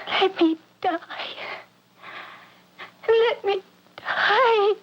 Let me die. Let me die.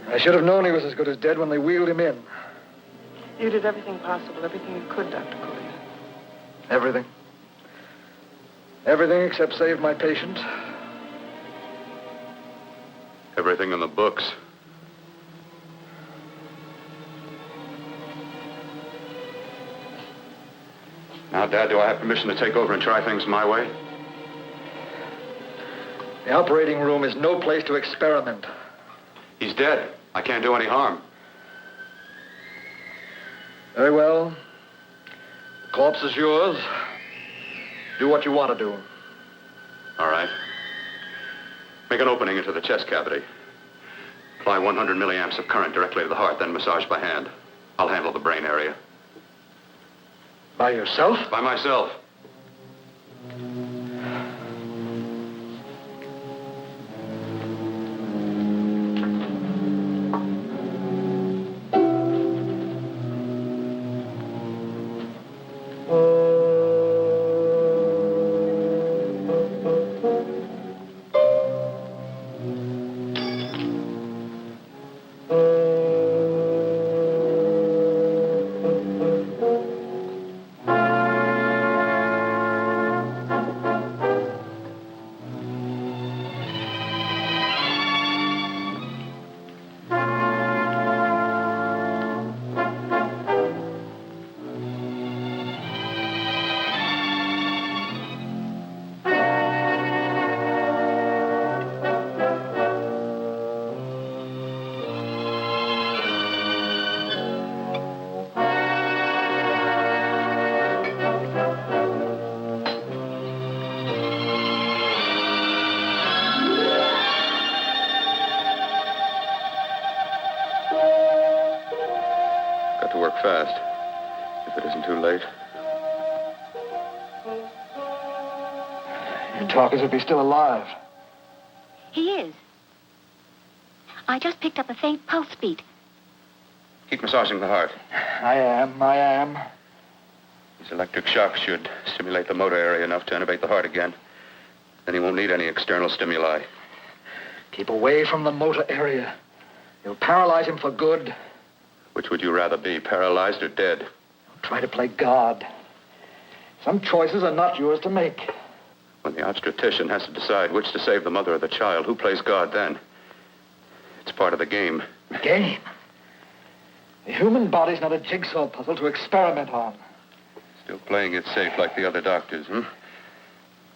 I should have known he was as good as dead when they wheeled him in. You did everything possible, everything you could, Dr. Cooley. Everything. Everything except save my patient. Everything in the books. Now, Dad, do I have permission to take over and try things my way? The operating room is no place to experiment. He's dead. I can't do any harm. Very well. The corpse is yours. Do what you want to do. All right. Make an opening into the chest cavity. Apply 100 milliamps of current directly to the heart, then massage by hand. I'll handle the brain area. By yourself? By myself. Fast, if it isn't too late. You talk as if he's still alive. He is. I just picked up a faint pulse beat. Keep massaging the heart. I am. These electric shocks should stimulate the motor area enough to innervate the heart again. Then he won't need any external stimuli. Keep away from the motor area. You'll paralyze him for good. Which would you rather be, paralyzed or dead? Don't try to play God. Some choices are not yours to make. When the obstetrician has to decide which to save the mother or the child, who plays God then? It's part of the game. Game? The human body's not a jigsaw puzzle to experiment on. Still playing it safe like the other doctors, hmm?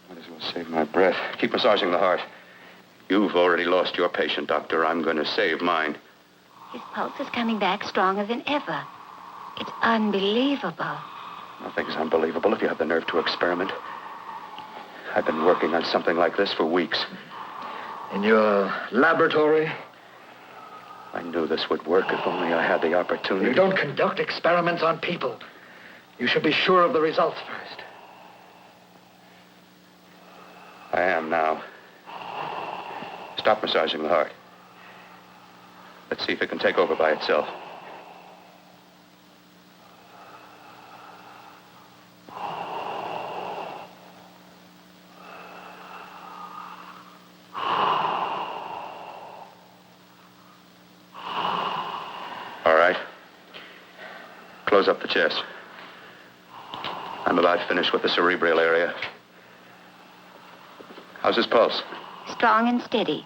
Might as well save my breath. Keep massaging the heart. You've already lost your patient, Doctor. I'm going to save mine. His pulse is coming back stronger than ever. It's unbelievable. Nothing's unbelievable if you have the nerve to experiment. I've been working on something like this for weeks. In your laboratory? I knew this would work if only I had the opportunity. You don't conduct experiments on people. You should be sure of the results first. I am now. Stop massaging the heart. Let's see if it can take over by itself. All right. Close up the chest. I'm about finished with the cerebral area. How's his pulse? Strong and steady.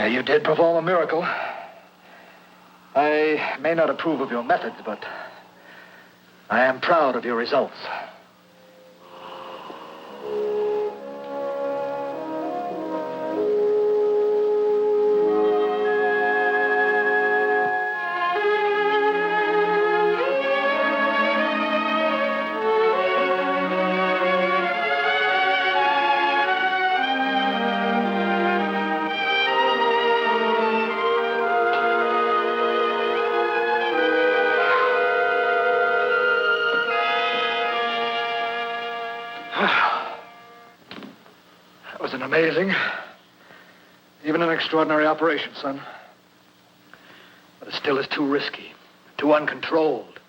You did perform a miracle. I may not approve of your methods, but I am proud of your results. That was an amazing, even an extraordinary operation, son. But it still is too risky, too uncontrolled.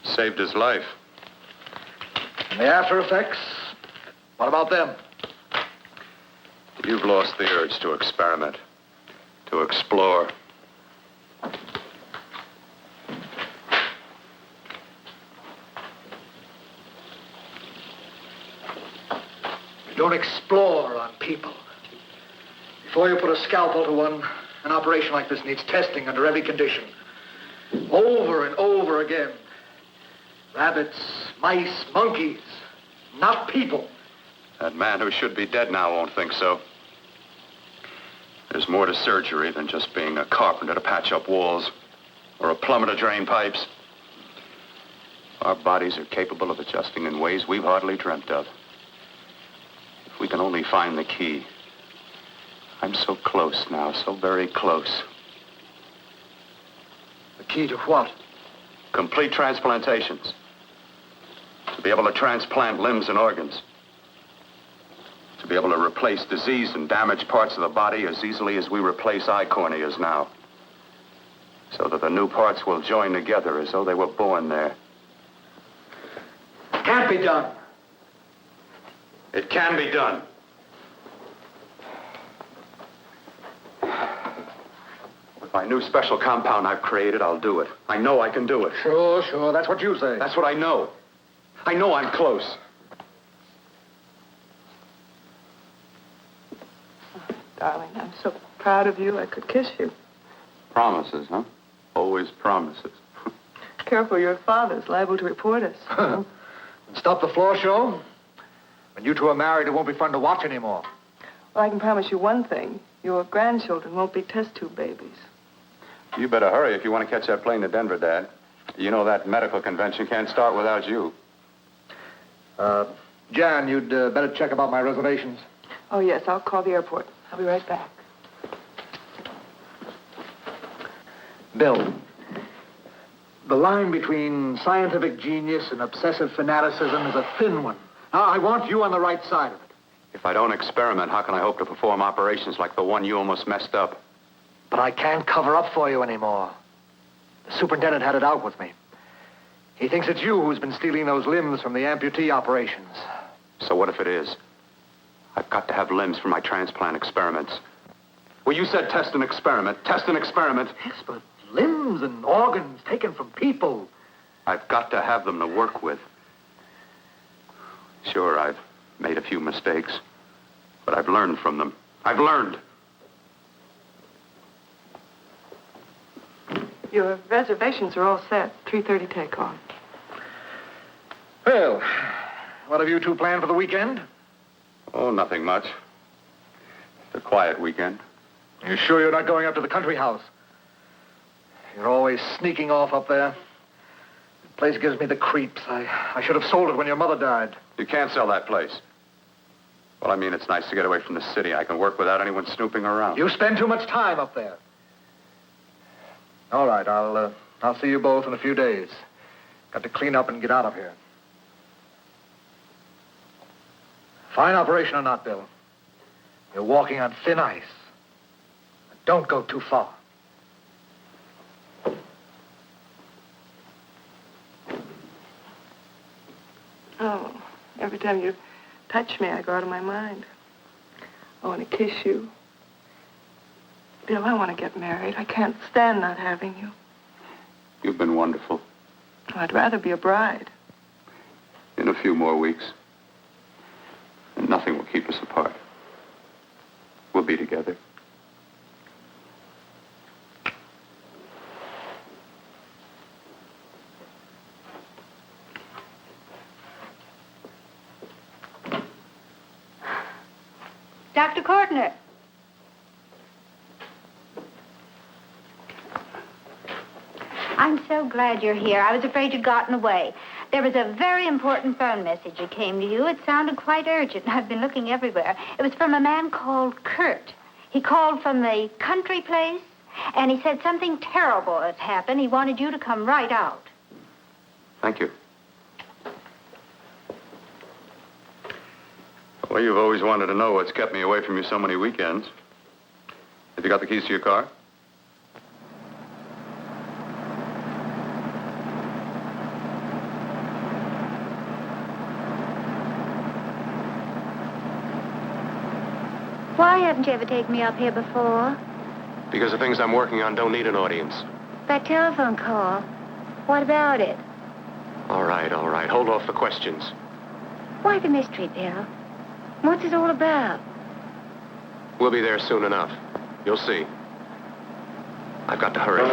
Saved his life. And the after effects, what about them? You've lost the urge to experiment, to explore. You don't explore on people. Before you put a scalpel to one, an operation like this needs testing under every condition. Over and over again. Rabbits, mice, monkeys, not people. That man who should be dead now won't think so. There's more to surgery than just being a carpenter to patch up walls or a plumber to drain pipes. Our bodies are capable of adjusting in ways we've hardly dreamt of. If we can only find the key. I'm so close now, so very close. The key to what? Complete transplantations. To be able to transplant limbs and organs. To be able to replace diseased and damaged parts of the body as easily as we replace eye corneas now. So that the new parts will join together as though they were born there. Can't be done. It can be done. With my new special compound I've created, I'll do it. I know I can do it. Sure, that's what you say. That's what I know. I know I'm close. Darling, I'm so proud of you, I could kiss you. Promises, huh? Always promises. Careful, your father's liable to report us. Stop the floor show. When you two are married, it won't be fun to watch anymore. Well, I can promise you one thing. Your grandchildren won't be test tube babies. You better hurry if you want to catch that plane to Denver, Dad. You know that medical convention can't start without you. Jan, you'd better check about my reservations. Oh, yes, I'll call the airport. I'll be right back. Bill, the line between scientific genius and obsessive fanaticism is a thin one. Now, I want you on the right side of it. If I don't experiment, how can I hope to perform operations like the one you almost messed up? But I can't cover up for you anymore. The superintendent had it out with me. He thinks it's you who's been stealing those limbs from the amputee operations. So what if it is? I've got to have limbs for my transplant experiments. Well, you said test and experiment. Test and experiment. Yes, but limbs and organs taken from people. I've got to have them to work with. Sure, I've made a few mistakes. learned from them. I've learned. Your reservations are all set. 3:30 takeoff. Well, what have you two planned for the weekend? Oh, nothing much. It's a quiet weekend. You sure you're not going up to the country house? You're always sneaking off up there. The place gives me the creeps. I should have sold it when your mother died. You can't sell that place. Well, I mean, it's nice to get away from the city. I can work without anyone snooping around. You spend too much time up there. All right, I'll see you both in a few days. Got to clean up and get out of here. Fine operation or not, Bill. You're walking on thin ice. Don't go too far. Oh, every time you touch me, I go out of my mind. I want to kiss you. Bill, I want to get married. I can't stand not having you. You've been wonderful. I'd rather be a bride. In a few more weeks. And nothing will keep us apart. We'll be together. Dr. Cortner. I'm so glad you're here. I was afraid you'd gotten away. There was a very important phone message that came to you. It sounded quite urgent. I've been looking everywhere. It was from a man called Kurt. He called from the country place, and he said something terrible had happened. He wanted you to come right out. Thank you. Well, you've always wanted to know what's kept me away from you so many weekends. Have you got the keys to your car? Why haven't you ever taken me up here before? Because the things I'm working on don't need an audience. That telephone call. What about it? All right. Hold off the questions. Why the mystery, Bill? What's it all about? We'll be there soon enough. You'll see. I've got to hurry.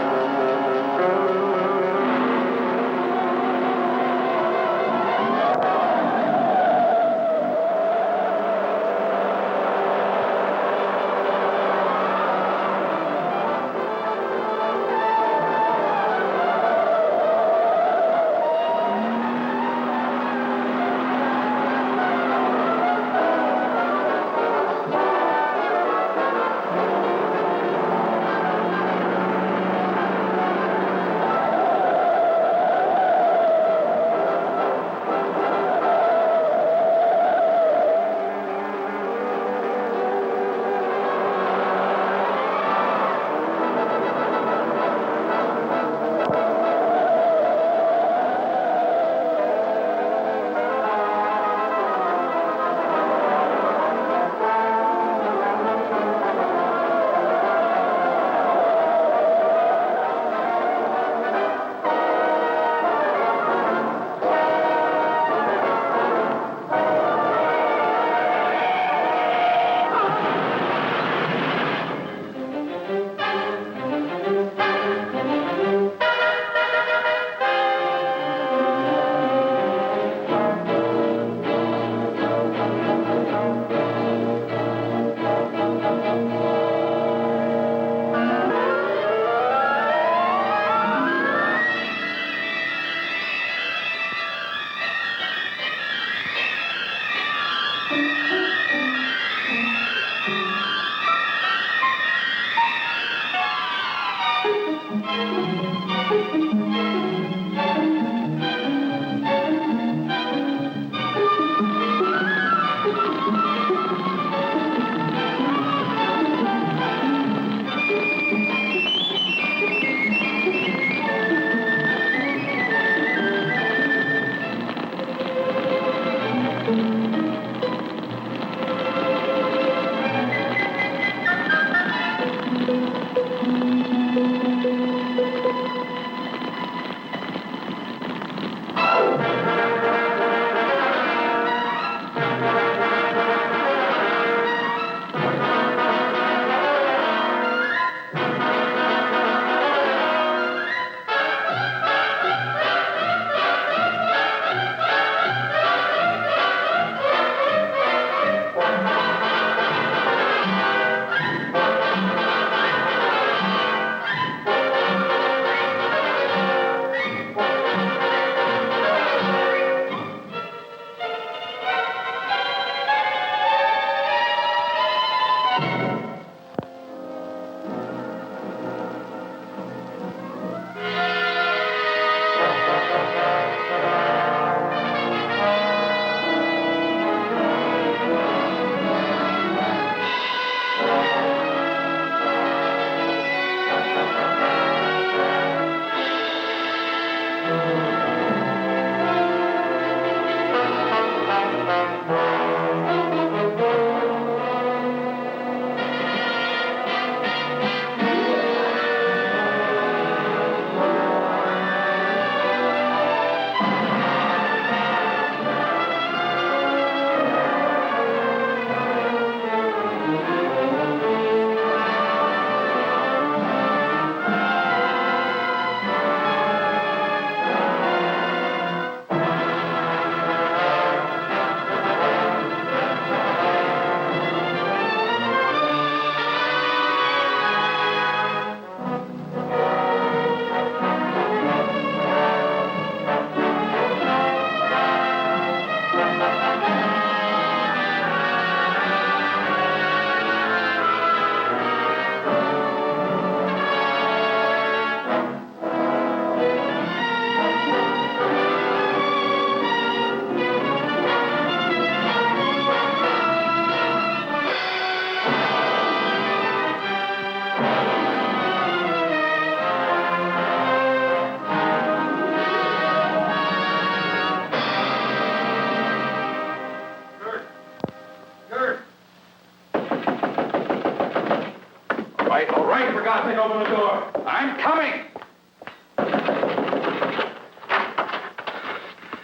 right, for God's sake, open the door. I'm coming.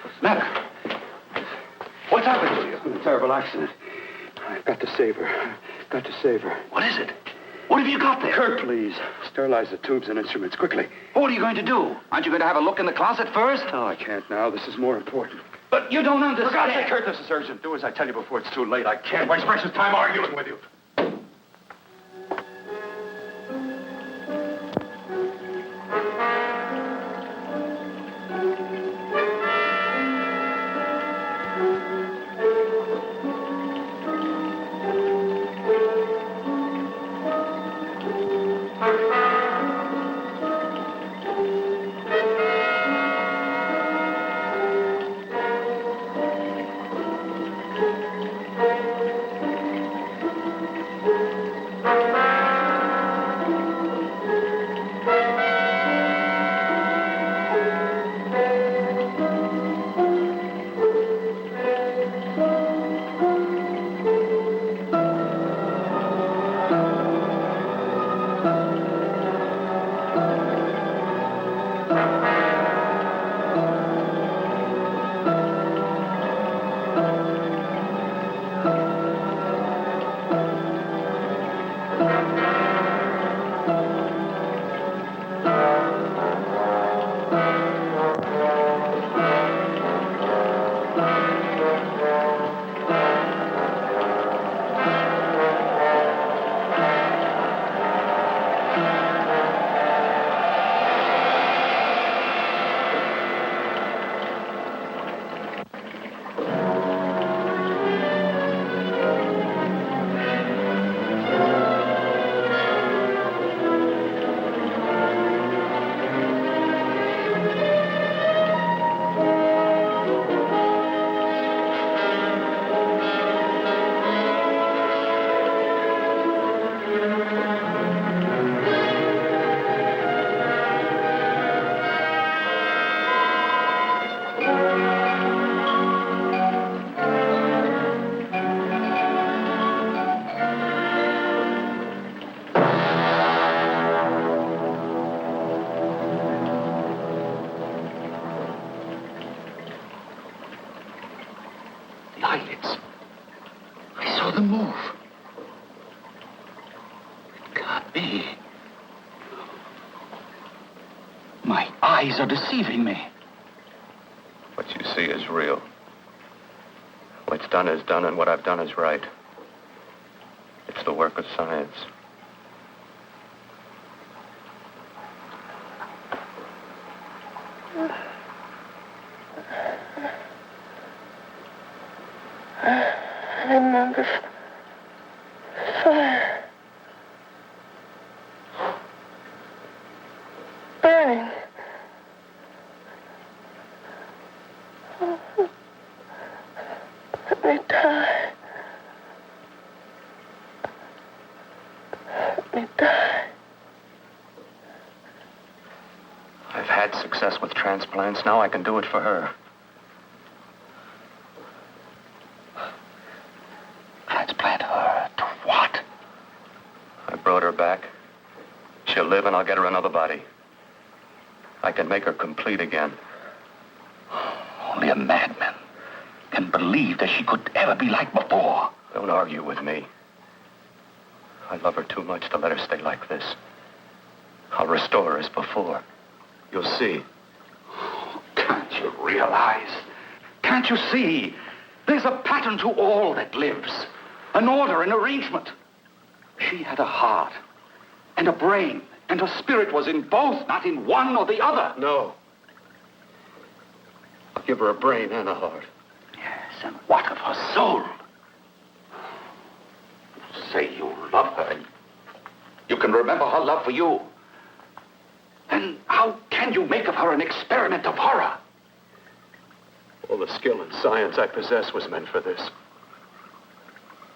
What's the matter? What's happened to you? A terrible accident. I've got to save her. Got to save her. What is it? What have you got there? Kurt, please. Sterilize the tubes and instruments, quickly. What are you going to do? Aren't you going to have a look in the closet first? No, I can't now. This is more important. But you don't understand. For God's sake, Kurt, this is urgent. Do as I tell you before it's too late. I can't waste precious time arguing with you. Eyelids. I saw them move. It can't be. My eyes are deceiving me. What you see is real. What's done is done, and what I've done is right. It's the work of science. I remember fire. Burning. Let me die. Let me die. I've had success with transplants. Now I can do it for her. Transplant her to what? I brought her back. She'll live, and I'll get her another body. I can make her complete again. Only a madman can believe that she could ever be like before. Don't argue with me. I love her too much to let her stay like this. I'll restore her as before. You'll see. Can't you realize? Can't you see? There's a pattern to all that lives. An order, an arrangement. She had a heart and a brain, and her spirit was in both, not in one or the other. No. I'll give her a brain and a heart. Yes, and what of her soul? Say you love her. You can remember her love for you. Then how can you make of her an experiment of horror? All the skill and science I possess was meant for this.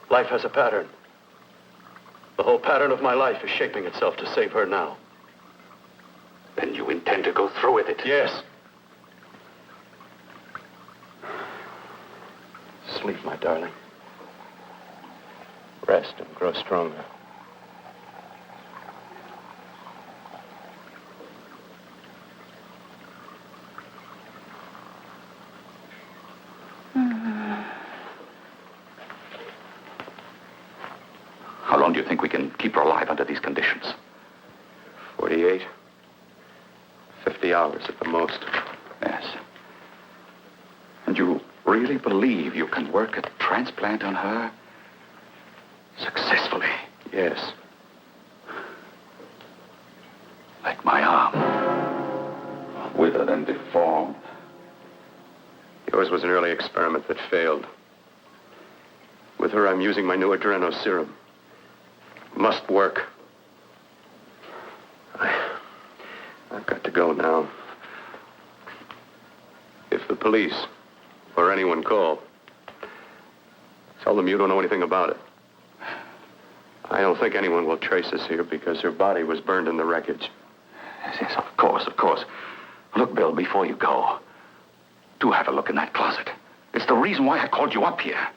Life has a pattern. The whole pattern of my life is shaping itself to save her now. Then you intend to go through with it? Yes. Sleep, my darling. Rest and grow stronger. How long do you think we can keep her alive under these conditions? 48. 50 hours at the most. Yes. And you really believe you can work a transplant on her successfully? Yes. Like my arm. Withered and deformed. Yours was an early experiment that failed. With her, I'm using my new adreno serum. Must work. I've got to go now. If the police or anyone call, tell them you don't know anything about it. I don't think anyone will trace us here because her body was burned in the wreckage. Yes, of course, of course. Look, Bill, before you go, do have a look in that closet. It's the reason why I called you up here.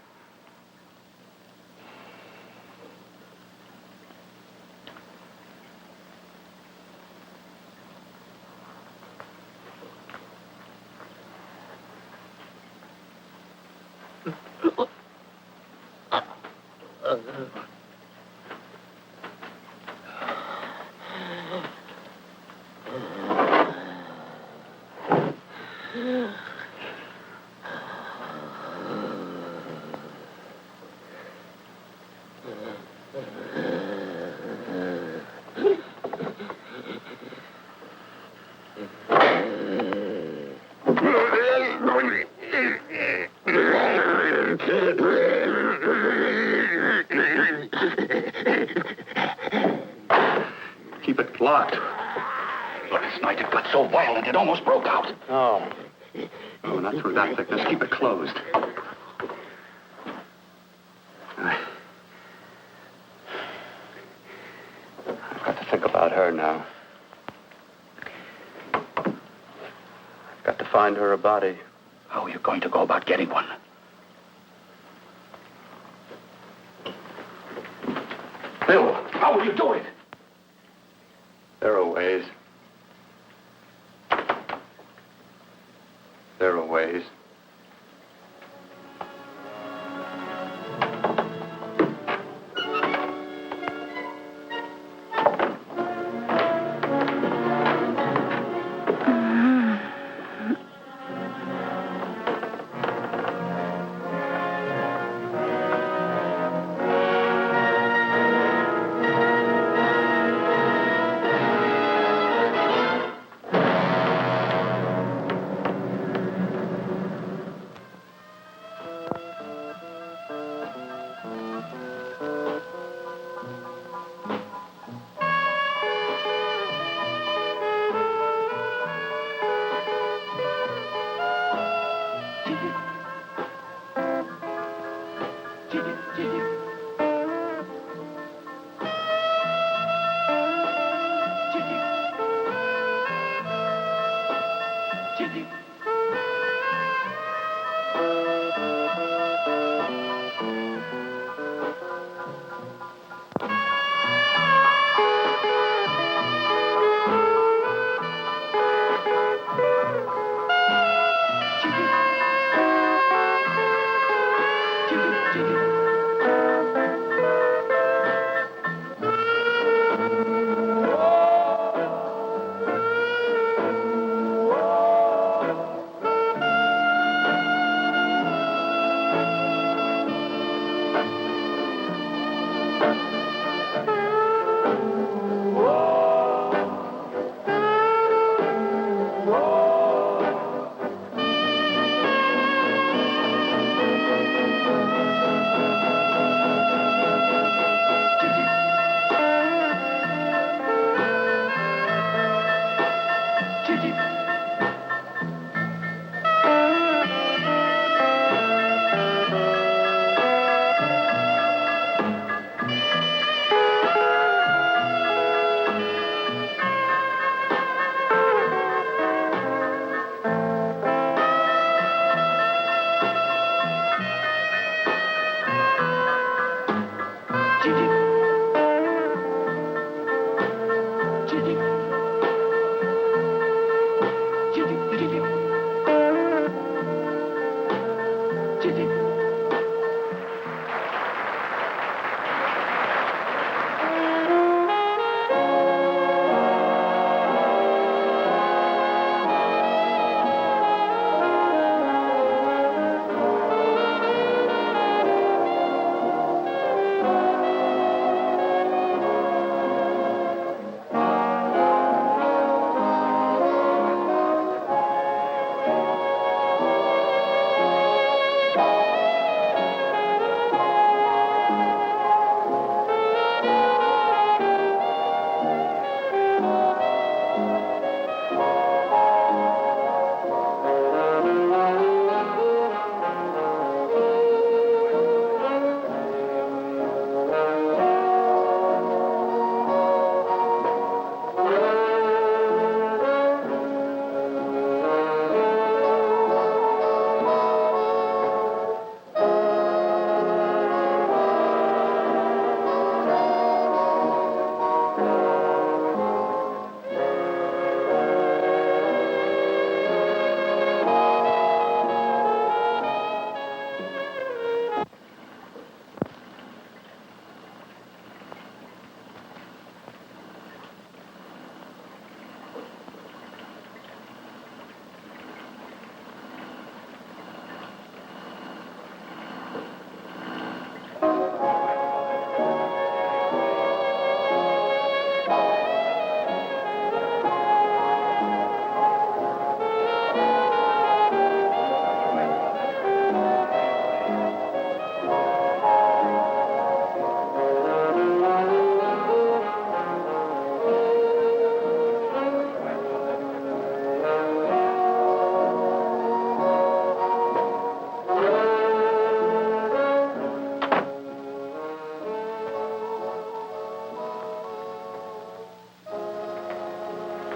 Keep it locked. Last night it got so violent it almost broke out. Oh. Oh, not through that thickness. Keep it closed. I've got to think about her now. I've got to find her a body. How are you going to go about getting one? Bill, how will you do it? There are ways. There are ways.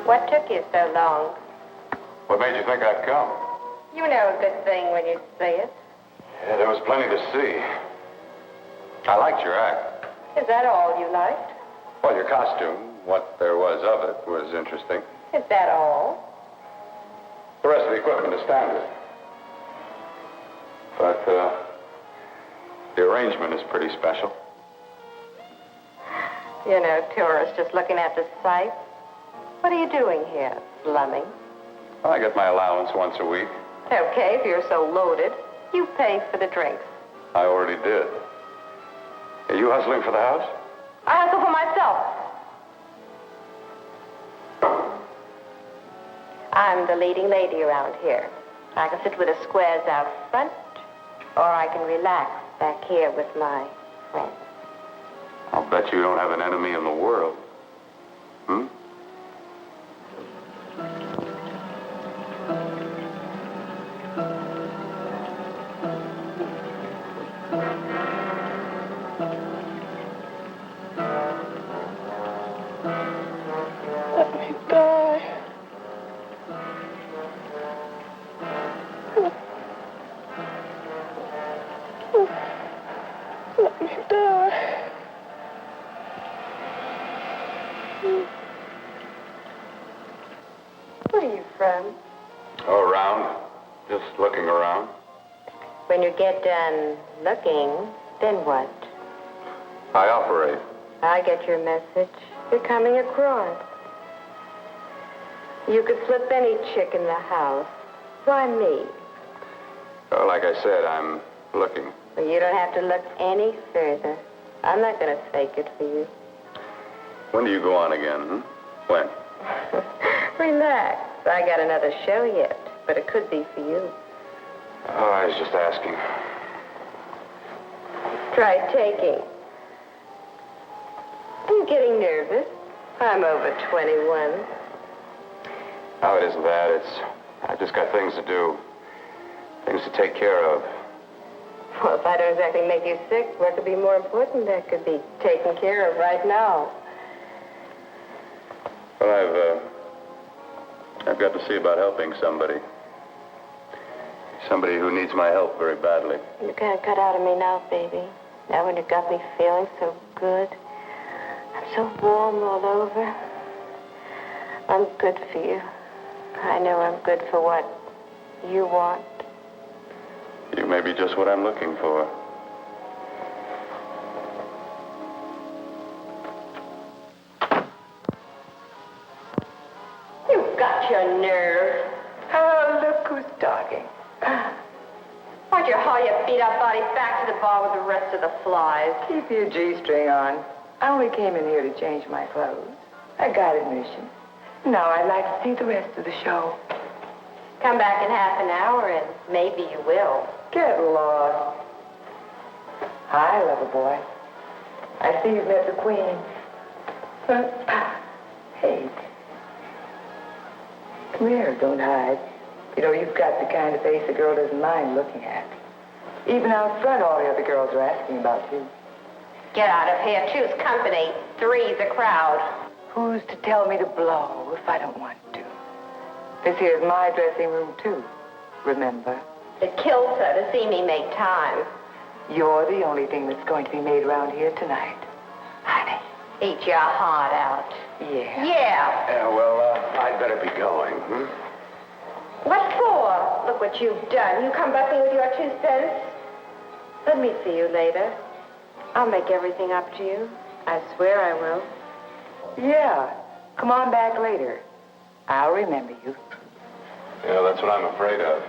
What took you so long? What made you think I'd come? You know a good thing when you see it. Yeah, there was plenty to see. I liked your act. Is that all you liked? Well, your costume, what there was of it, was interesting. Is that all? The rest of the equipment is standard. But, the arrangement is pretty special. You know, tourists just looking at the sights. What are you doing here, slumming? I get my allowance once a week. Okay, if you're so loaded, you pay for the drinks. I already did. Are you hustling for the house? I hustle for myself. I'm the leading lady around here. I can sit with the squares out front, or I can relax back here with my friends. I'll bet you don't have an enemy in the world. Hmm? Let me die. Let me die. Where are you from? Oh, around. Just looking around. When you get done looking, then what? I operate. I get your message. You're coming across. You could flip any chick in the house. Why me? Oh, like I said, I'm looking. Well, you don't have to look any further. I'm not going to fake it for you. When do you go on again, hmm? When? Relax. I got another show yet, but it could be for you. Oh, I was just asking. Try taking. I'm getting nervous. I'm over 21. No, it isn't that. I've just got things to do. Things to take care of. Well, if I don't exactly make you sick, what could be more important that could be taken care of right now? Well, I've got to see about helping somebody. Somebody who needs my help very badly. You can't cut out of me now, baby. Now when you got me feeling so good. I'm so warm all over. I'm good for you. I know I'm good for what you want. You may be just what I'm looking for. You've got your nerve. Oh, look who's talking. Why'd you haul your beat-up body back to the bar with the rest of the flies? Keep your G-string on. I only came in here to change my clothes. I got admission. Now I'd like to see the rest of the show. Come back in half an hour and maybe you will. Get lost. Hi, lover boy. I see you've met the queen. Hey. Come here, don't hide. You know, you've got the kind of face a girl doesn't mind looking at. Even out front, all the other girls are asking about you. Get out of here. Choose company. Three's a crowd. Who's to tell me to blow if I don't want to? This here's my dressing room, too. Remember? It kills her to see me make time. You're the only thing that's going to be made around here tonight. Honey. Eat your heart out. Yeah. Yeah. Yeah, well, I'd better be going, hmm? What for? Look what you've done. You come busting with your 2 cents. Let me see you later. I'll make everything up to you. I swear I will. Yeah. Come on back later. I'll remember you. Yeah, that's what I'm afraid of.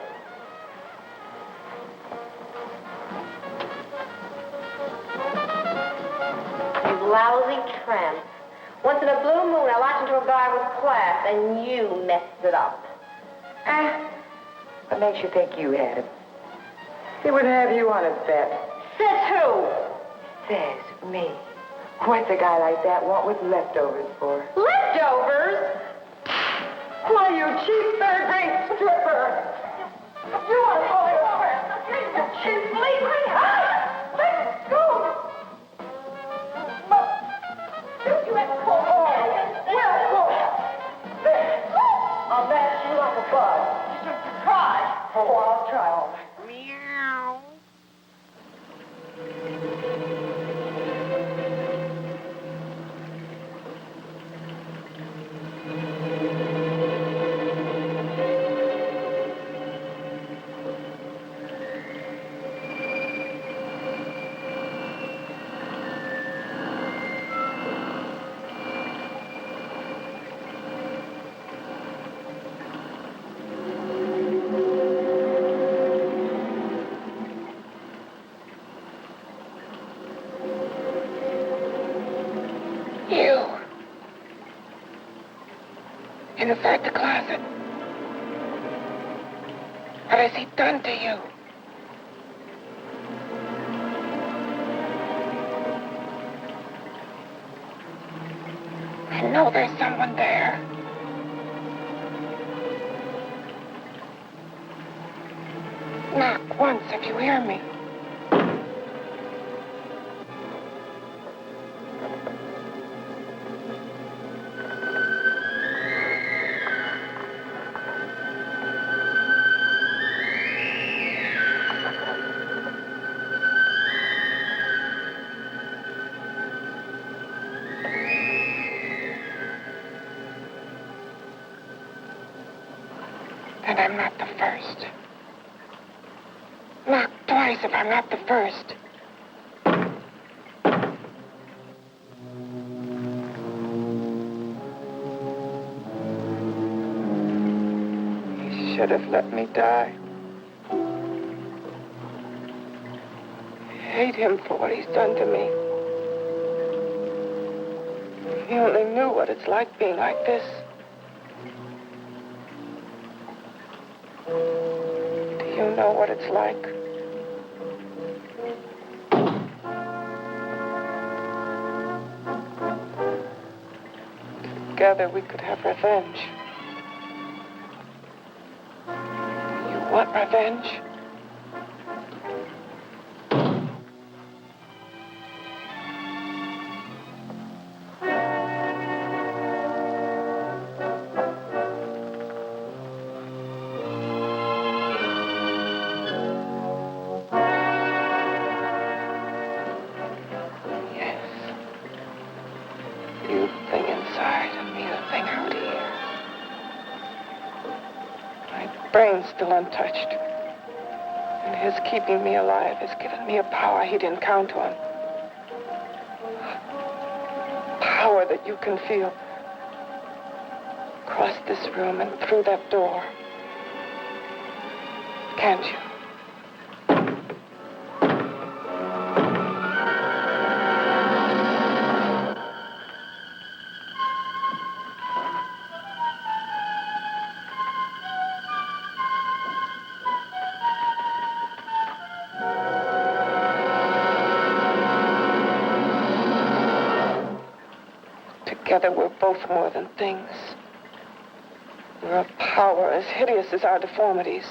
You lousy tramp. Once in a blue moon, I latched into a guy with class, and you messed it up. What makes you think you had him? He wouldn't have you on his bet. Says who? Says me. What's a guy like that want with leftovers for? Leftovers? Why, you cheap third-rate stripper! You are going over! You cheap leaving! Let go! You had to pull. Well, there. Oh, I'll try all right. Meow. You. Inside the closet. What has he done to you? I know there's someone there. Knock once if you hear me. And I'm not the first. Knock twice if I'm not the first. He should have let me die. I hate him for what he's done to me. If he only knew what it's like being like this. Do you know what it's like? Together we could have revenge. You want revenge? Brain's still untouched. And his keeping me alive has given me a power he didn't count on. Power that you can feel. Across this room and through that door. Can't you? Together, we're both more than things. We're a power as hideous as our deformities.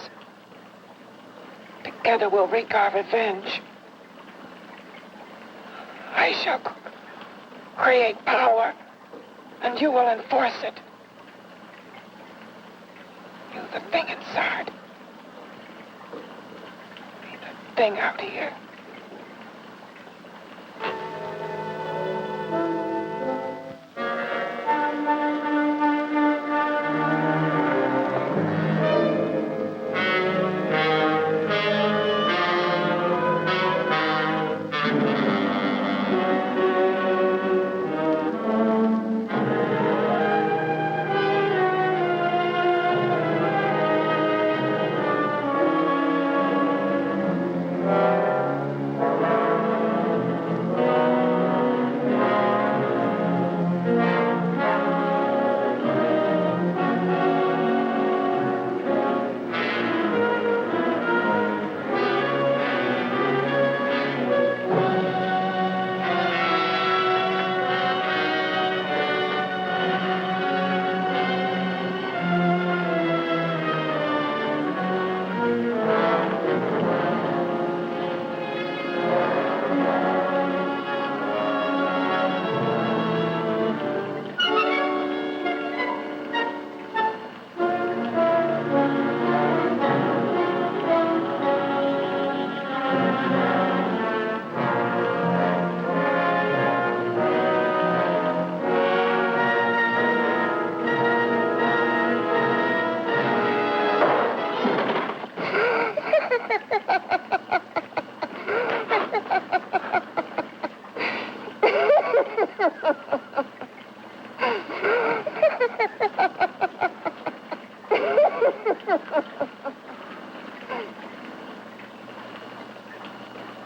Together, we'll wreak our revenge. I shall create power, and you will enforce it. You, the thing inside. Me, the thing out here.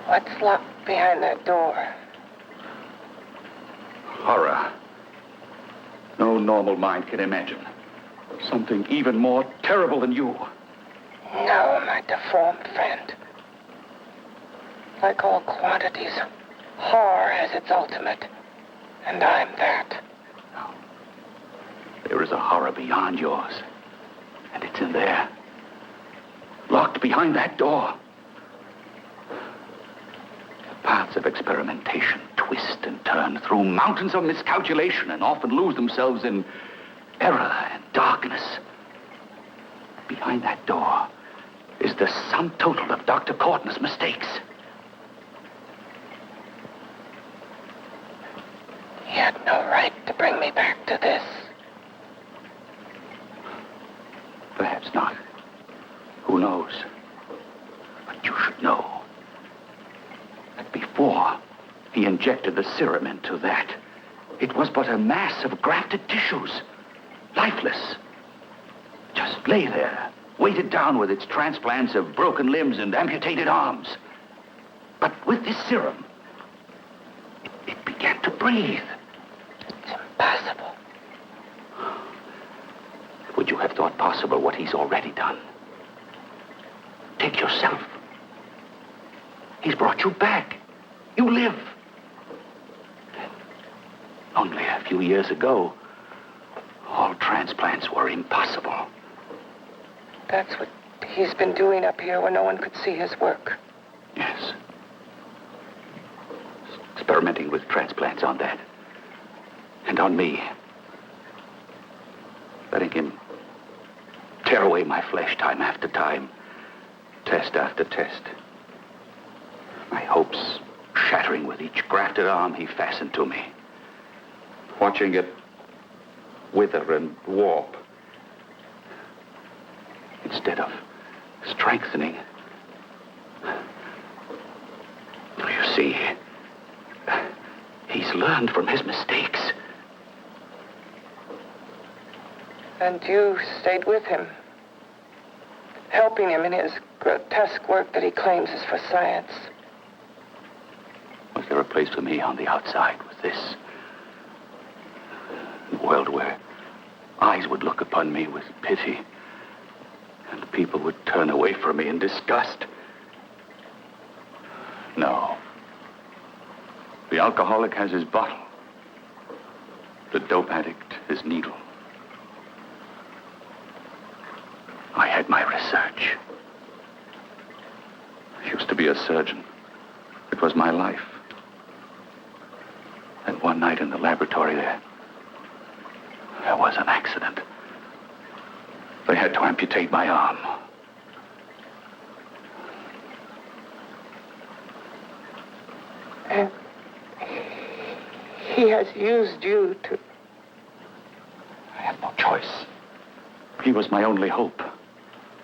What's locked behind that door? Horror. No normal mind can imagine. Something even more terrible than you. No, my deformed friend. Like all quantities, horror has its ultimate. And I'm that. No. There is a horror beyond yours. And it's in there. Locked behind that door. The paths of experimentation twist and turn through mountains of miscalculation and often lose themselves in error and darkness. Behind that door is the sum total of Dr. Corton's mistakes. He had no right to bring me back to this. Perhaps not. Who knows? But you should know that before he injected the serum into that, it was but a mass of grafted tissues, lifeless. Just lay there, weighted down with its transplants of broken limbs and amputated arms. But with this serum, it began to breathe. It's impossible. Would you have thought possible what he's already done? Take yourself. He's brought you back. You live. Only a few years ago, all transplants were impossible. That's what he's been doing up here where no one could see his work. Yes. Experimenting with transplants on that. And on me. Letting him tear away my flesh time after time. Test after test. My hopes shattering with each grafted arm he fastened to me. Watching it wither and warp. Instead of strengthening. You see, he's learned from his mistakes. And you stayed with him, helping him in his grotesque work that he claims is for science. Was there a place for me on the outside with this? A world where eyes would look upon me with pity and people would turn away from me in disgust? No. The alcoholic has his bottle. The dope addict his needle. I had my research. I used to be a surgeon. It was my life. And one night in the laboratory there was an accident. They had to amputate my arm. And he has used you to... I had no choice. He was my only hope.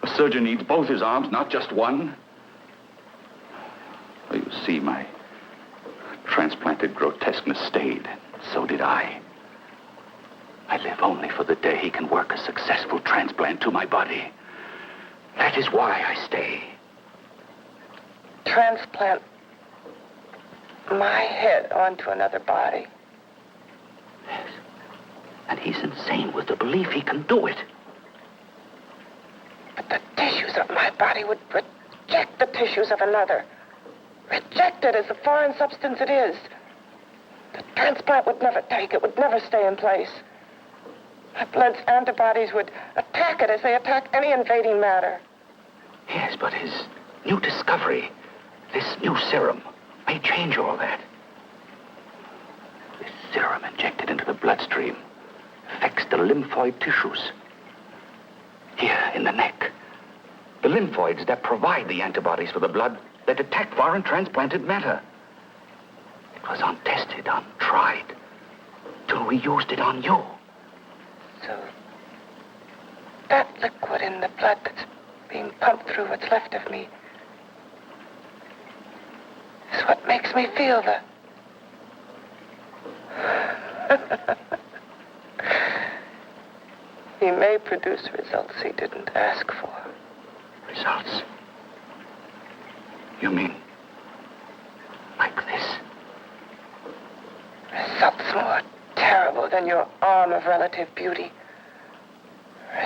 A surgeon needs both his arms, not just one. Well, you see, my transplanted grotesqueness stayed, and so did I. I live only for the day he can work a successful transplant to my body. That is why I stay. Transplant my head onto another body. Yes. And he's insane with the belief he can do it. But the tissues of my body would reject the tissues of another. Reject it as the foreign substance it is. The transplant would never take it, would never stay in place. My blood's antibodies would attack it as they attack any invading matter. Yes, but his new discovery, this new serum, may change all that. This serum injected into the bloodstream affects the lymphoid tissues. Here in the neck. The lymphoids that provide the antibodies for the blood that attack foreign transplanted matter. It was untested, untried, till we used it on you. So that liquid in the blood that's being pumped through what's left of me is what makes me feel the He may produce results he didn't ask for. Results? You mean like this? Results more terrible than your arm of relative beauty.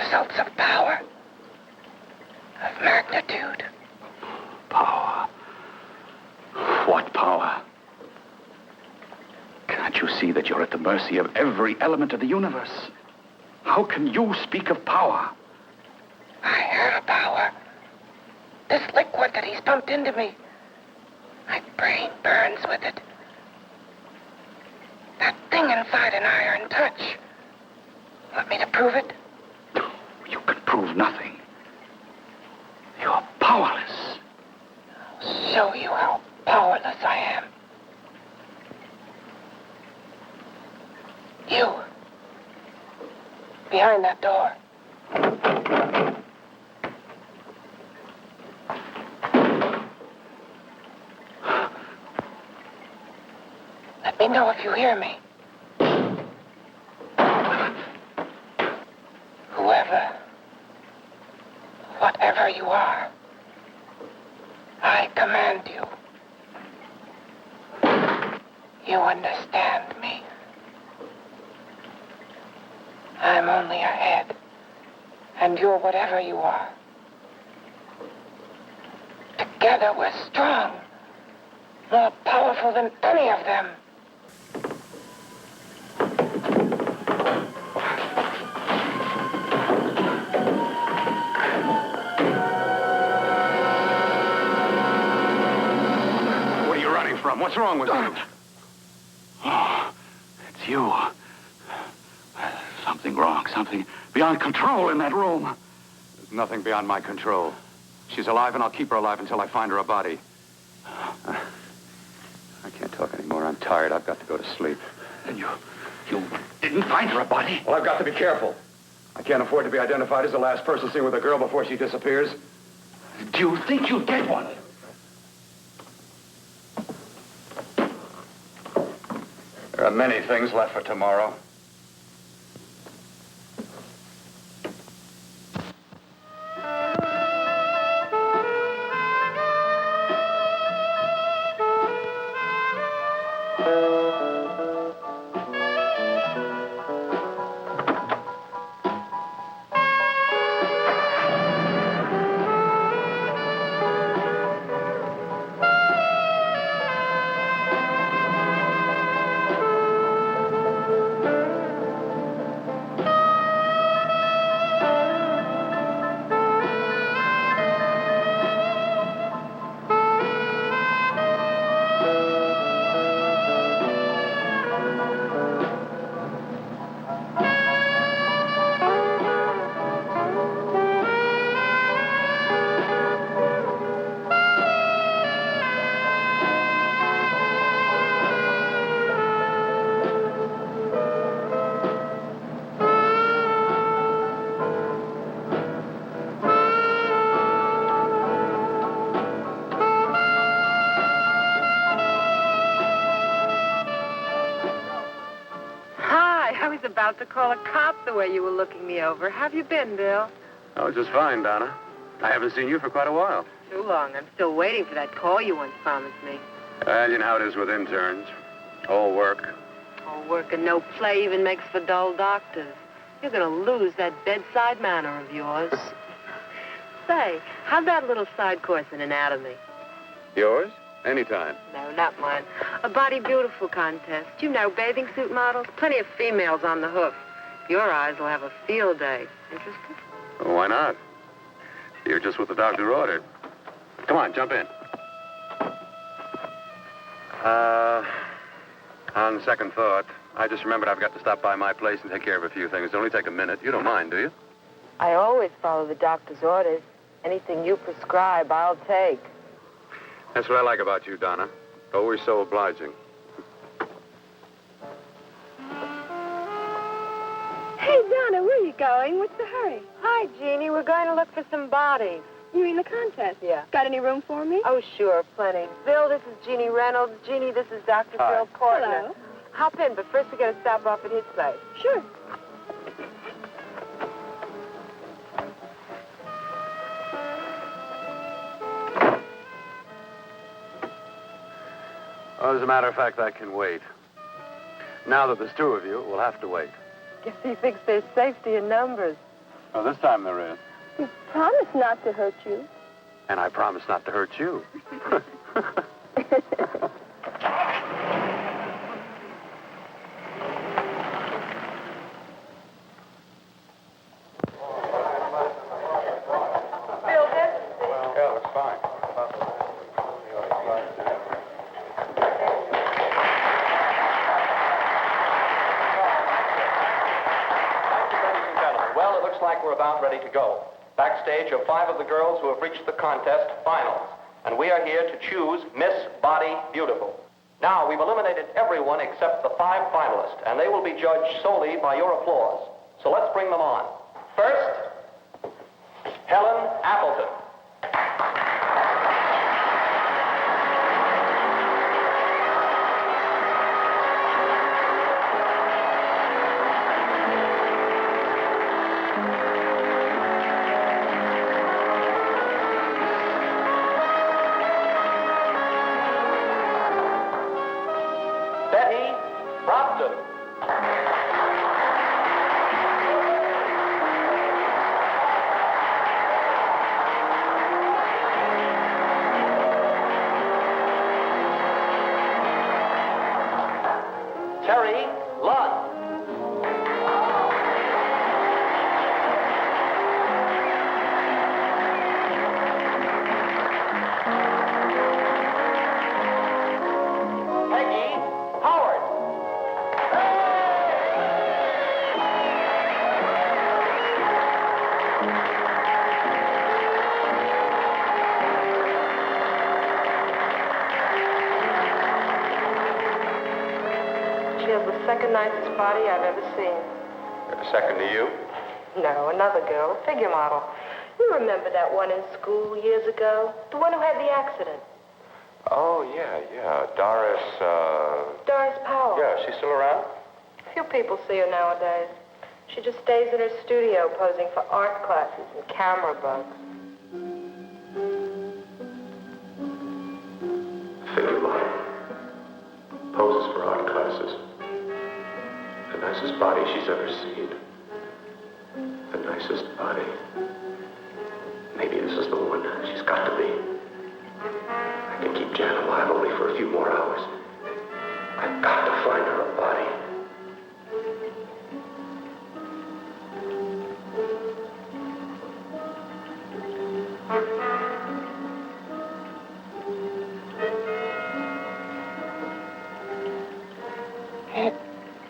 Results of power. Of magnitude. Power. What power? Can't you see that you're at the mercy of every element of the universe? How can you speak of power? I have power. This liquid that he's pumped into me. My brain burns with it. That thing inside an iron touch. Want me to prove it? You can prove nothing. You're powerless. I'll show you how powerless I am. You. Behind that door. Let me know if you hear me. Whoever, whatever you are, I command you. You understand me. I'm only a head, and you're whatever you are. Together we're strong, more powerful than any of them. What are you running from? What's wrong with you? Oh, it's you. Something wrong, something beyond control in that room. There's nothing beyond my control. She's alive, and I'll keep her alive until I find her a body. I can't talk anymore. I'm tired. I've got to go to sleep. And you didn't find her a body? Well, I've got to be careful. I can't afford to be identified as the last person seen with a girl before she disappears. Do you think you'll get one? There are many things left for tomorrow. About to call a cop the way you were looking me over. How have you been, Bill? Oh, just fine, Donna. I haven't seen you for quite a while. Too long. I'm still waiting for that call you once promised me. Well, you know how it is with interns. All work. All work and no play even makes for dull doctors. You're going to lose that bedside manner of yours. Say, how'd that little side course in anatomy? Yours? Anytime. No, not mine. A Body Beautiful contest. You know, bathing suit models. Plenty of females on the hoof. Your eyes will have a field day. Interested? Well, why not? You're just what the doctor ordered. Come on, jump in. On second thought, I just remembered I've got to stop by my place and take care of a few things. It'll only take a minute. You don't mind, do you? I always follow the doctor's orders. Anything you prescribe, I'll take. That's what I like about you, Donna. Always so obliging. Hey, Donna, where are you going? What's the hurry? Hi, Jeannie. We're going to look for some bodies. You mean the contest? Yeah. Got any room for me? Oh, sure, plenty. Bill, this is Jeannie Reynolds. Jeannie, this is Dr. Hi. Phil Portner. Hello. Hop in, but first we gotta stop off at his place. Sure. Well, as a matter of fact, I can wait. Now that there's two of you, we'll have to wait. Guess he thinks there's safety in numbers. Well, this time there is. You promised not to hurt you. And I promise not to hurt you. Yeah, looks fine. Well, it looks like we're about ready to go. Backstage are 5 of the girls who have reached the contest finals, and we are here to choose Miss Body Beautiful. Now, we've eliminated everyone except the 5 finalists, and they will be judged solely by your applause. So let's bring them on. First, Helen Appleton. Betty Brompton. Terry Lund. Peggy Howard. She has the second nicest body I've ever seen. Second to you? No, another girl, a figure model. You remember that one in school years ago? The one who had the accident. Oh, yeah. Doris, Doris Powell. Yeah, she's still around? Few people see her nowadays. She just stays in her studio posing for art classes and camera bugs. Figure model. Poses for art classes. The nicest body she's ever seen. The nicest body. Maybe this is the one. She's got to be. I can keep Jan alive only for a few more hours. I've got to find her a body.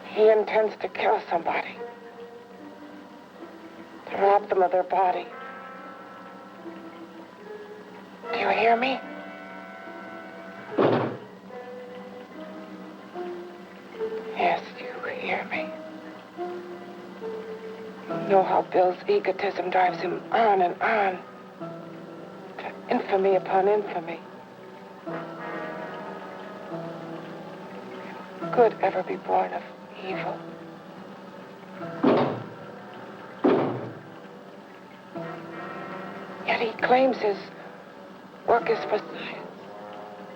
He intends to kill somebody. To rob them of their body. Do you hear me? Yes, you hear me. You know how Bill's egotism drives him on and on. To infamy upon infamy. Could ever be born of evil. Yet he claims his work is for science,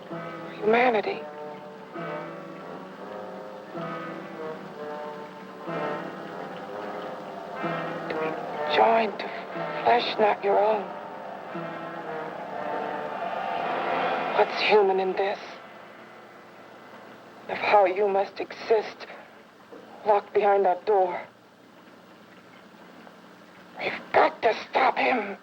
for humanity. To be joined to flesh not your own. What's human in this? Of how you must exist, locked behind that door. We've got to stop him.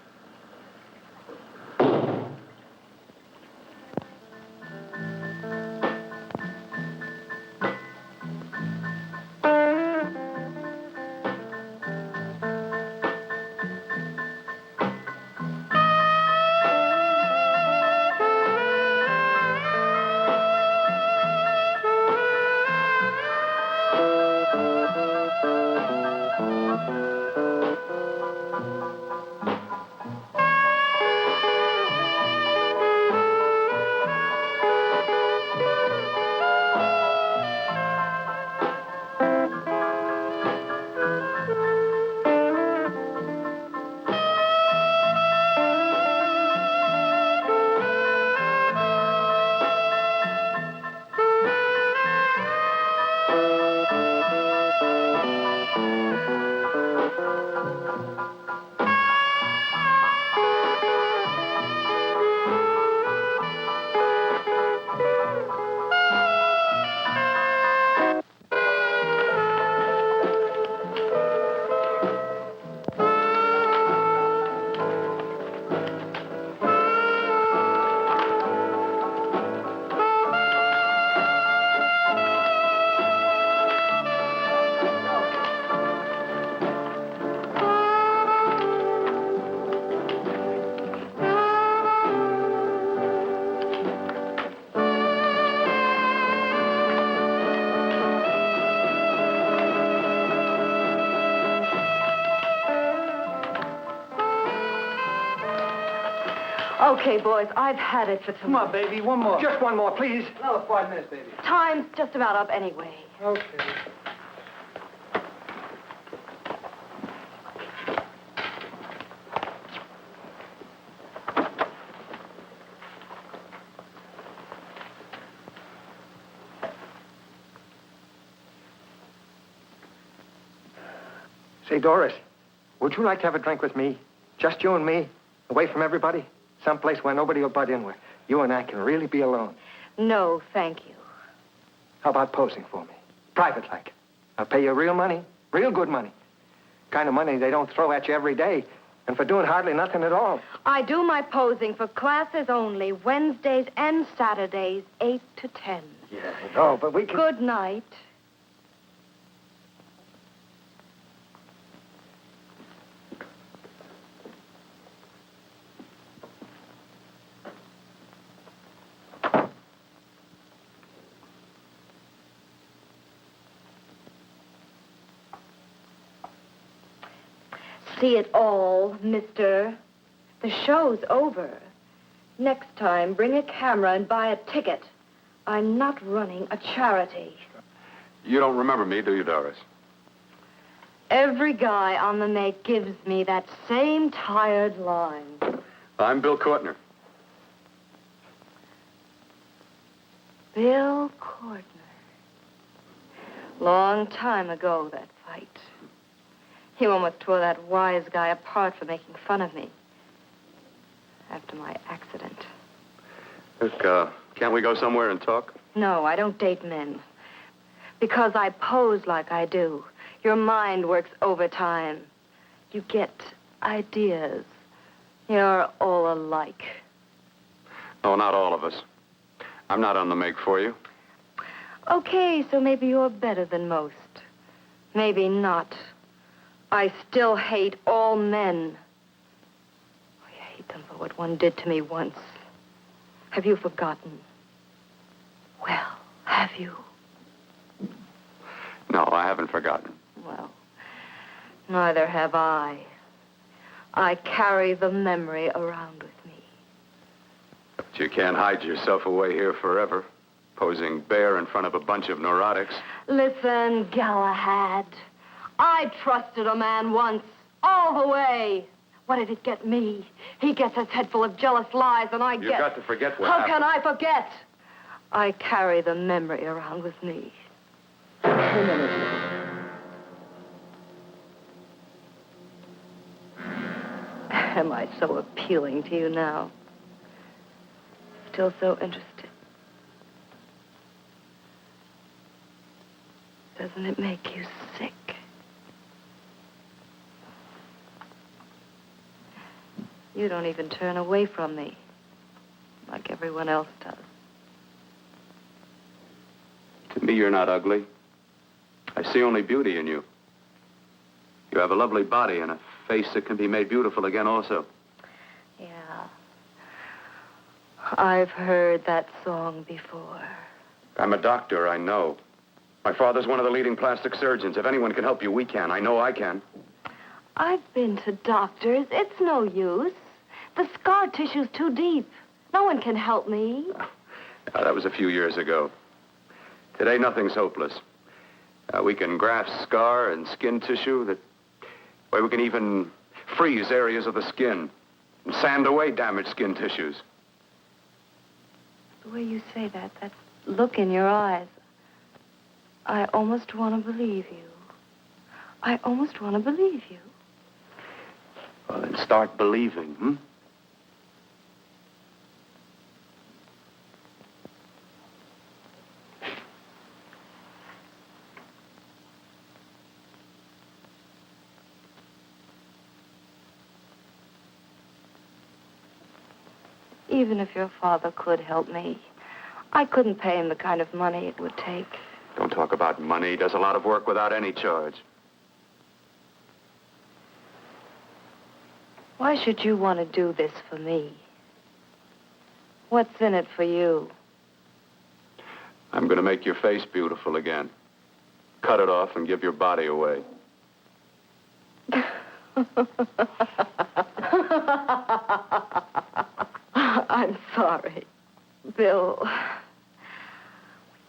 Okay, boys, I've had it for tonight. Come on, baby, one more. Just one more, please. Another 5 minutes, baby. Time's just about up anyway. Okay. Say, Doris, would you like to have a drink with me? Just you and me, away from everybody? Someplace where nobody will butt in, where you and I can really be alone. No, thank you. How about posing for me? Private like. I'll pay you real money, real good money. Kind of money they don't throw at you every day, and for doing hardly nothing at all. I do my posing for classes only, Wednesdays and Saturdays, 8 to 10. Yeah, I know, but we can... Good night. See it all, mister. The show's over. Next time, bring a camera and buy a ticket. I'm not running a charity. You don't remember me, do you, Doris? Every guy on the make gives me that same tired line. I'm Bill Courtner. Bill Courtner. Long time ago, that fight. You almost tore that wise guy apart for making fun of me. After my accident. Look, can't we go somewhere and talk? No, I don't date men. Because I pose like I do. Your mind works overtime. You get ideas. You're all alike. Oh, not all of us. I'm not on the make for you. Okay, so maybe you're better than most. Maybe not. I still hate all men. I hate them for what one did to me once. Have you forgotten? Well, have you? No, I haven't forgotten. Well, neither have I. I carry the memory around with me. But you can't hide yourself away here forever, posing bare in front of a bunch of neurotics. Listen, Galahad. I trusted a man once, all the way. What did it get me? He gets his head full of jealous lies, and I get... You've got to forget what How happened. can I forget? I carry the memory around with me. Am I so appealing to you now? Still so interested? Doesn't it make you sick? You don't even turn away from me, like everyone else does. To me, you're not ugly. I see only beauty in you. You have a lovely body and a face that can be made beautiful again also. Yeah. I've heard that song before. I'm a doctor, I know. My father's one of the leading plastic surgeons. If anyone can help you, we can. I know I can. I've been to doctors. It's no use. The scar tissue's too deep. No one can help me. That was a few years ago. Today, nothing's hopeless. We can graft scar and skin tissue. Way we can even freeze areas of the skin and sand away damaged skin tissues. The way you say that look in your eyes, I almost want to believe you. I almost want to believe you. Well, then start believing, hmm? Even if your father could help me, I couldn't pay him the kind of money it would take. Don't talk about money. He does a lot of work without any charge. Why should you want to do this for me? What's in it for you? I'm going to make your face beautiful again. Cut it off and give your body away. I'm sorry, Bill.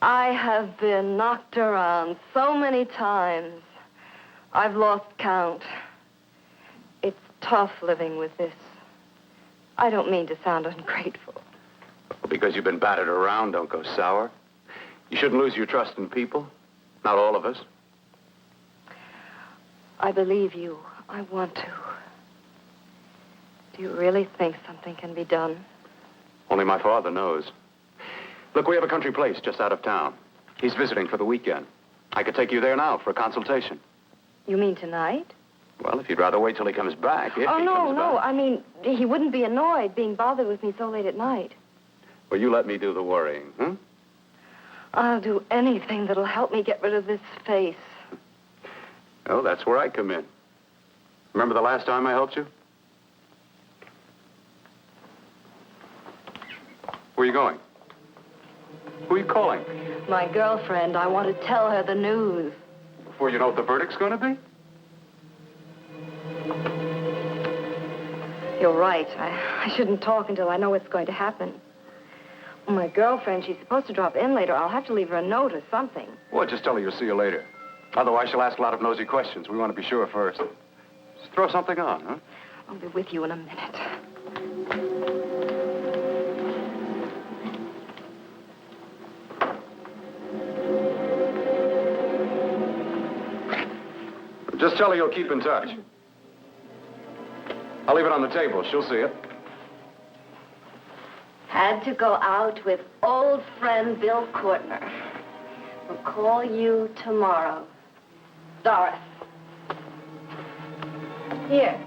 I have been knocked around so many times. I've lost count. It's tough living with this. I don't mean to sound ungrateful. Well, because you've been battered around, don't go sour. You shouldn't lose your trust in people. Not all of us. I believe you. I want to. Do you really think something can be done? Only my father knows. Look, we have a country place just out of town. He's visiting for the weekend. I could take you there now for a consultation. You mean tonight? Well, if you'd rather wait till he comes back. If he no. comes back. I mean, he wouldn't be annoyed being bothered with me so late at night. Well, you let me do the worrying, hmm? I'll do anything that'll help me get rid of this face. Oh, that's where I come in. Remember the last time I helped you? Where are you going? Who are you calling? My girlfriend. I want to tell her the news. Before you know what the verdict's going to be? You're right. I shouldn't talk until I know what's going to happen. My girlfriend, she's supposed to drop in later. I'll have to leave her a note or something. Well, just tell her you'll see you later. Otherwise, she'll ask a lot of nosy questions. We want to be sure first. Just throw something on, huh? I'll be with you in a minute. Just tell her you'll keep in touch. I'll leave it on the table. She'll see it. Had to go out with old friend Bill Courtner. We'll call you tomorrow. Doris. Here.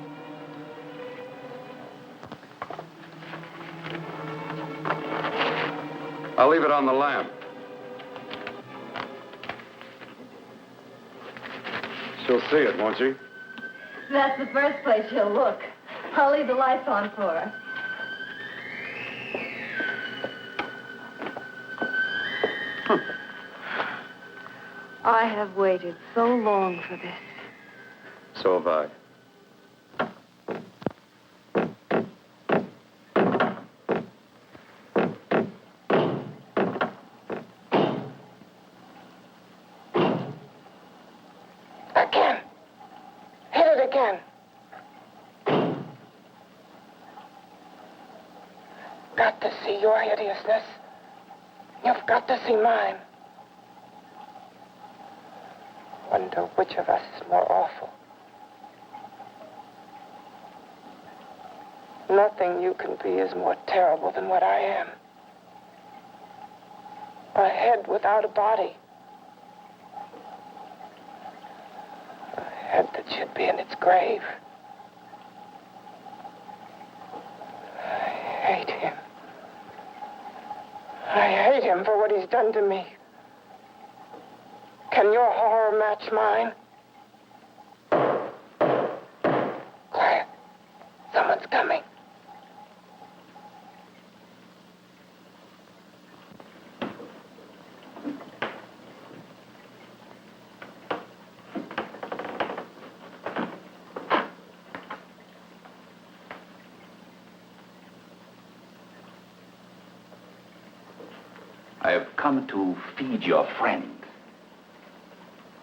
I'll leave it on the lamp. She'll see it, won't she? That's the first place she'll look. I'll leave the lights on for her. I have waited so long for this. So have I. Again. Hit it again. Got to see your hideousness. You've got to see mine. Wonder which of us is more awful. Nothing you can be is more terrible than what I am. A head without a body. A head that should be in its grave. I hate him. I hate him for what he's done to me. Can your horror match mine? Quiet. Someone's coming. I have come to feed your friend.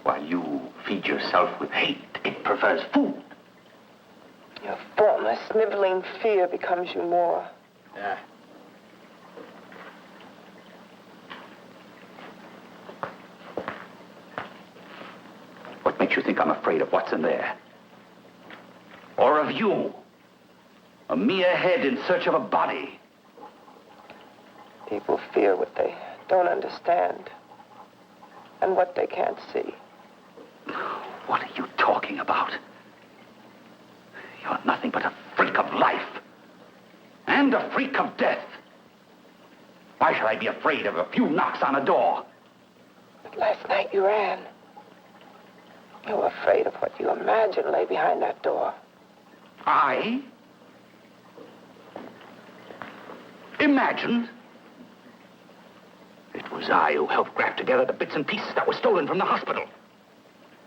While you feed yourself with hate, it prefers food. Your former sniveling fear becomes you more. Yeah. What makes you think I'm afraid of what's in there? Or of you? A mere head in search of a body. People fear what they don't understand and what they can't see. What are you talking about? You're nothing but a freak of life. And a freak of death. Why should I be afraid of a few knocks on a door? But last night you ran. You were afraid of what you imagined lay behind that door. I? Imagined? It was I who helped graft together the bits and pieces that were stolen from the hospital.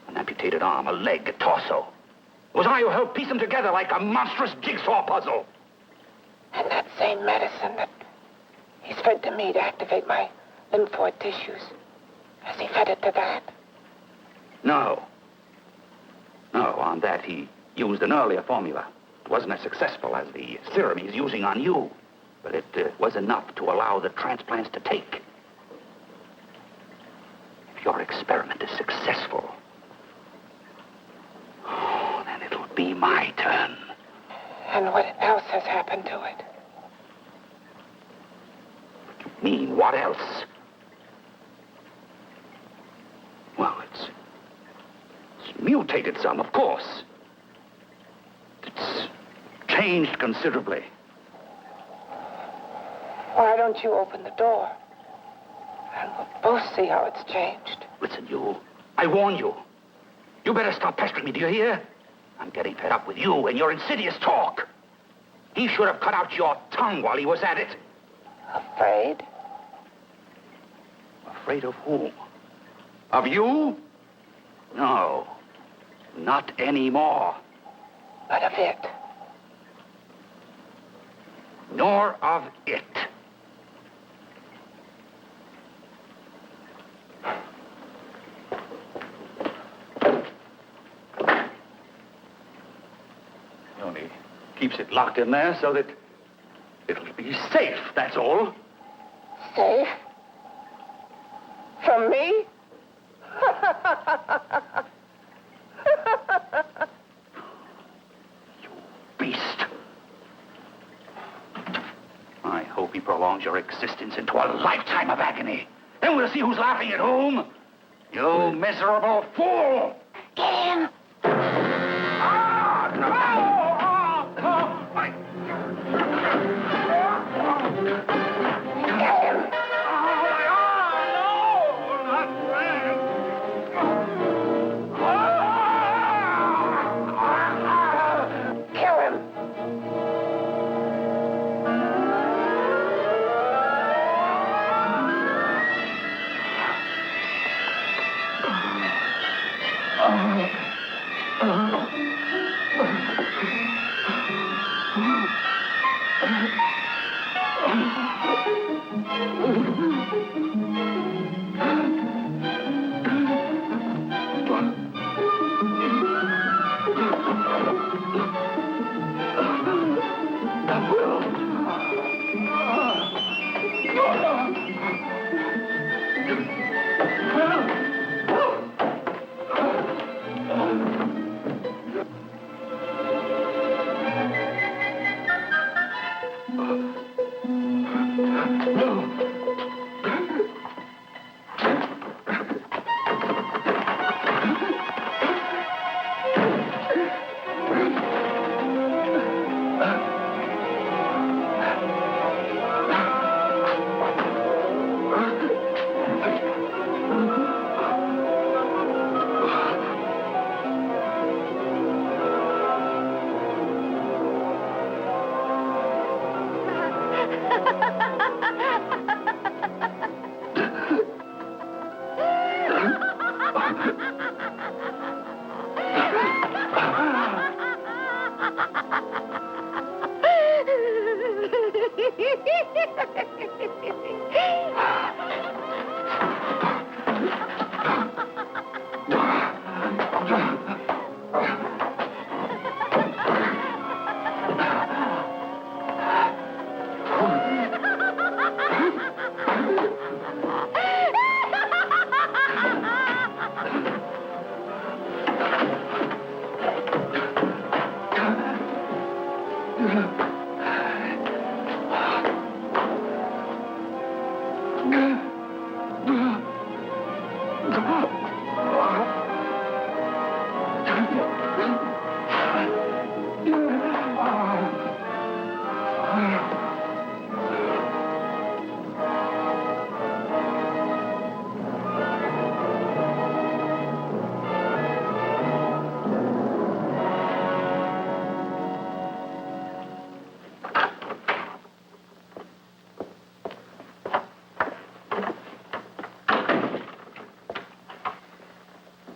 An amputated arm, a leg, a torso. It was I who helped piece them together like a monstrous jigsaw puzzle. And that same medicine that he's fed to me to activate my lymphoid tissues. Has he fed it to that? No. No, on that he used an earlier formula. It wasn't as successful as the serum he's using on you. But it was enough to allow the transplants to take. If your experiment is successful, then it'll be my turn. And what else has happened to it? You mean, what else? Well, it's mutated some, of course. It's changed considerably. Why don't you open the door? And we'll both see how it's changed. Listen, you. I warn you. You better stop pestering me, do you hear? I'm getting fed up with you and your insidious talk. He should have cut out your tongue while he was at it. Afraid? Afraid of whom? Of you? No. Not anymore. But of it. Nor of it. He only keeps it locked in there so that it'll be safe, that's all. Safe? From me? You beast. I hope he prolongs your existence into a lifetime of agony. Then we'll see who's laughing at whom. You miserable fool! Get him! Ah, no! Get him! Kill him!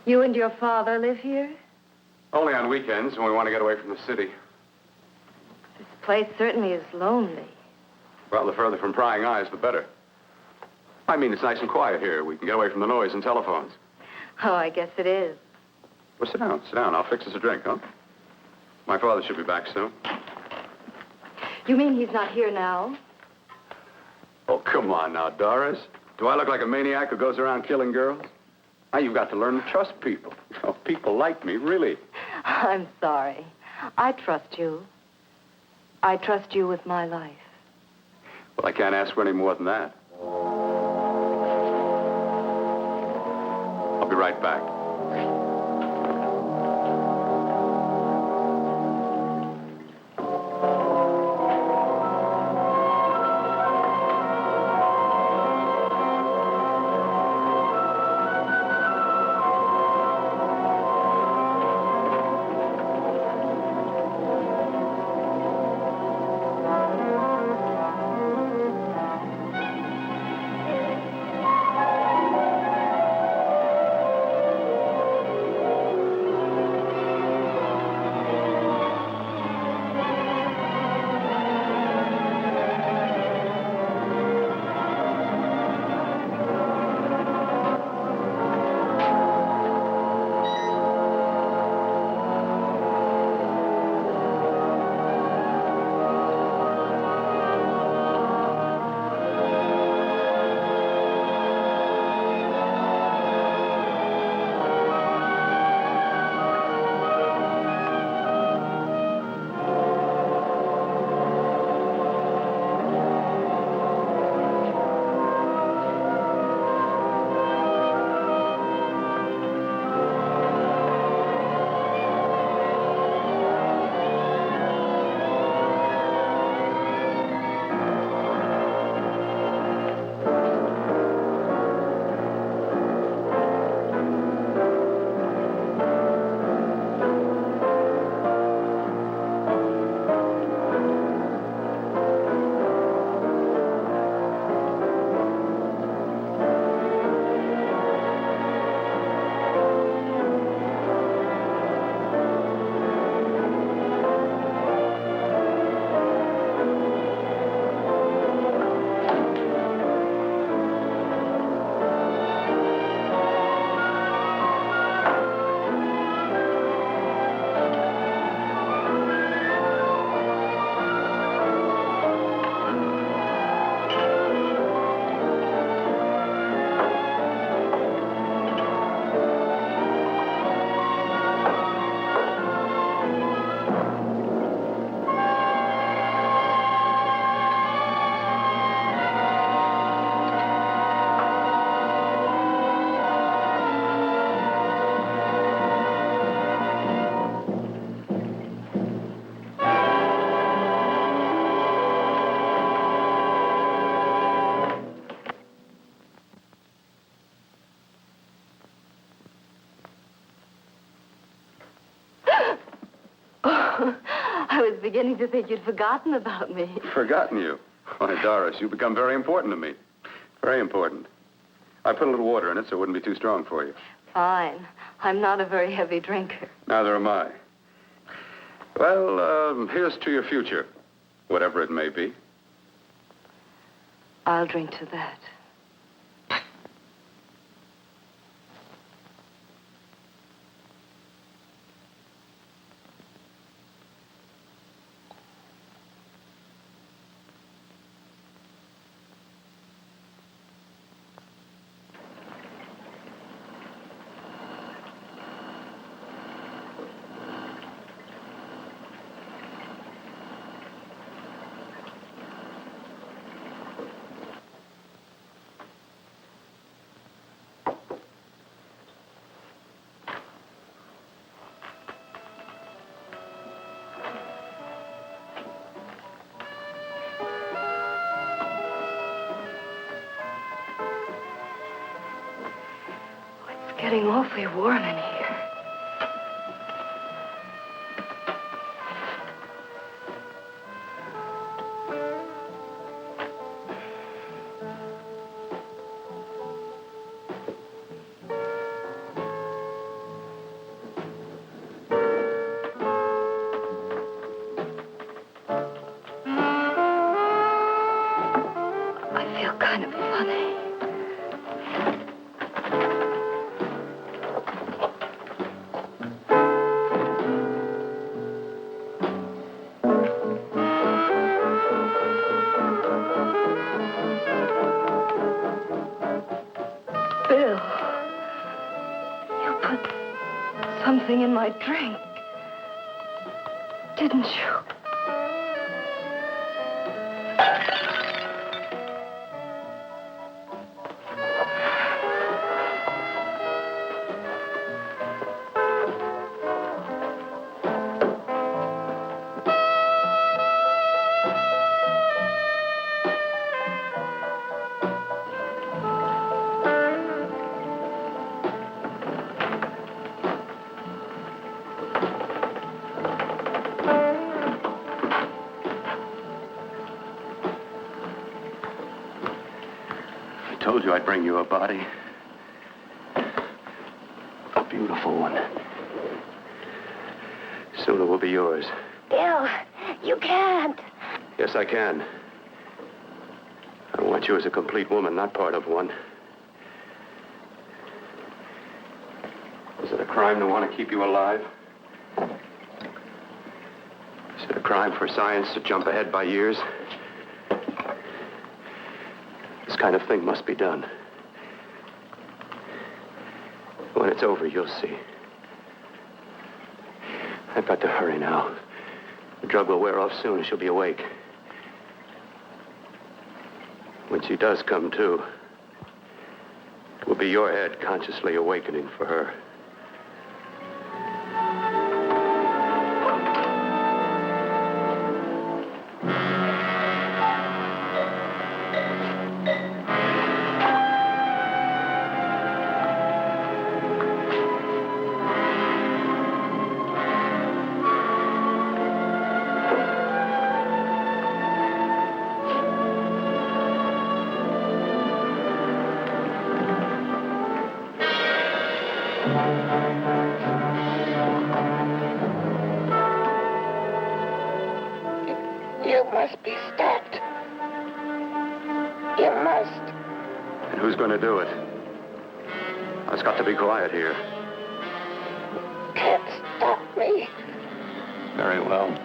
You and your father live here? Only on weekends when we want to get away from the city. This place certainly is lonely. Well, the further from prying eyes, the better. I mean, it's nice and quiet here. We can get away from the noise and telephones. Oh, I guess it is. Well, sit down. Sit down. I'll fix us a drink, huh? My father should be back soon. You mean he's not here now? Oh, come on now, Doris. Do I look like a maniac who goes around killing girls? Now, you've got to learn to trust people. Oh, people like me, really. I'm sorry. I trust you. I trust you with my life. Well, I can't ask for any more than that. I'll be right back. I was beginning to think you'd forgotten about me. Forgotten you? Why, Doris, you've become very important to me. Very important. I put a little water in it so it wouldn't be too strong for you. Fine. I'm not a very heavy drinker. Neither am I. Well, here's to your future, whatever it may be. I'll drink to that. getting awfully warm in here. I feel kind of funny. Bill, you put something in my drink, didn't you? I told you I'd bring you a body. A beautiful one. Soon it will be yours. Bill, you can't. Yes, I can. I want you as a complete woman, not part of one. Is it a crime to want to keep you alive? Is it a crime for science to jump ahead by years? This kind of thing must be done. When it's over, you'll see. I've got to hurry now. The drug will wear off soon and she'll be awake. When she does come to, it will be your head consciously awakening for her. You must be stopped. You must. And who's going to do it? It's got to be quiet here. Can't stop me. Very well.